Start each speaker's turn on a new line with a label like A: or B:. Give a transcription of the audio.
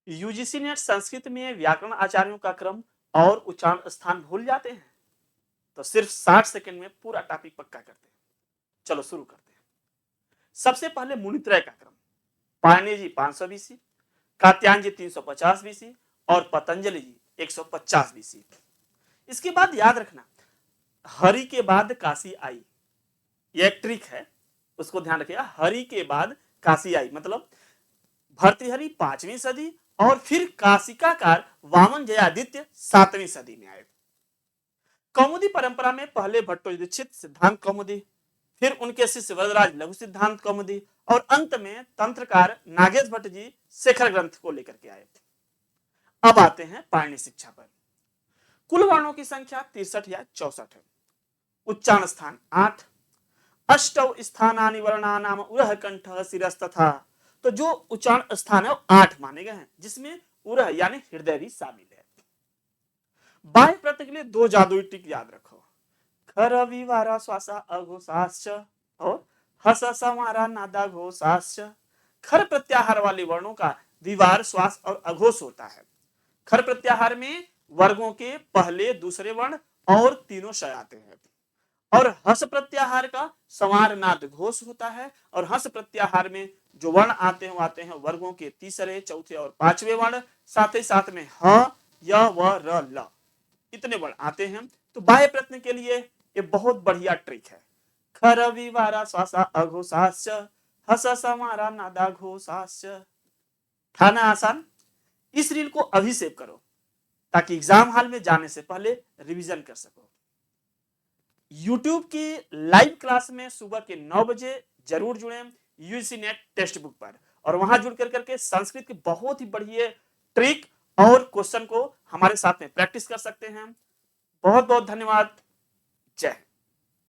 A: UGC net Sanskrit में व्याकरण आचार्यों का क्रम और उच्चारण स्थान भूल जाते हैं? तो सिर्फ 60 सेकंड में पूरा टॉपिक पक्का करते हैं। चलो शुरू करते हैं। सबसे पहले मुनित्रय का क्रम। पाणिनि जी 500 बीसी, कात्यायन जी 350 बीसी और पतंजलि जी 150 बीसी। इसके बाद याद रखना, हरि के बाद काशी आई, ये एक ट्रिक है, उसको ध्यान रखिएगा। हरि के बाद काशी आई मतलब भर्तृहरि 5वीं सदी और फिर काशिकाकार वामन जयादित्य 7वीं सदी में आए। कौमुदी परंपरा में पहले भट्टो दीक्षित सिद्धांत कौमुदी, फिर उनके शिष्य वरदराज लघु सिद्धांत कौमुदी और अंत में तंत्रकार नागेश भट्ट जी शेखर ग्रंथ को लेकर के आए। अब आते हैं पाणिनि शिक्षा पर। कुल वर्णों की संख्या 63 या 64 है। उच्चारण स्थान 8, अष्टौ स्थानानि वर्णानाम उरह कंठ शिरस्तथा। तो जो उच्चारण स्थान है वो 8 माने गए हैं, जिसमें उरह यानी हृदय भी शामिल है। बाह्य प्रत्यय के लिए 2 जादुई टिक याद रखो, खर विवारा श्वासा अघोषाश्च और हस समारा नादा घोषाश्च। खर प्रत्याहार वाले वर्णों का विवार, श्वास और अघोष होता है। खर प्रत्याहार में वर्गों के पहले दूसरे वर्ण और तीनों शय आते हैं और हस प्रत्याहार का समार नाद घोष होता है और हस प्रत्याहार में जो वर्ण आते हैं वो आते हैं वर्गों के तीसरे, चौथे और 5वें वर्ण, साथ ही साथ में ह, य, व, र, ल इतने वर्ण आते हैं। तो बाह्य प्रश्न के लिए ये बहुत बढ़िया ट्रिक है। खर विवारा श्वासा अघोषाश्च हस समारा नादा घोषाश्च। था ना आसान? इस रील को अभी सेव करो ताकि एग्जाम हॉल में जाने से पहले रिवीजन कर सको। यूट्यूब की लाइव क्लास में सुबह के 9 बजे जरूर जुड़े यूजीसी नेट टेक्स्ट बुक पर, और वहां जुड़ कर करके संस्कृत की बहुत ही बढ़िया ट्रिक और क्वेश्चन को हमारे साथ में प्रैक्टिस कर सकते हैं। बहुत बहुत धन्यवाद।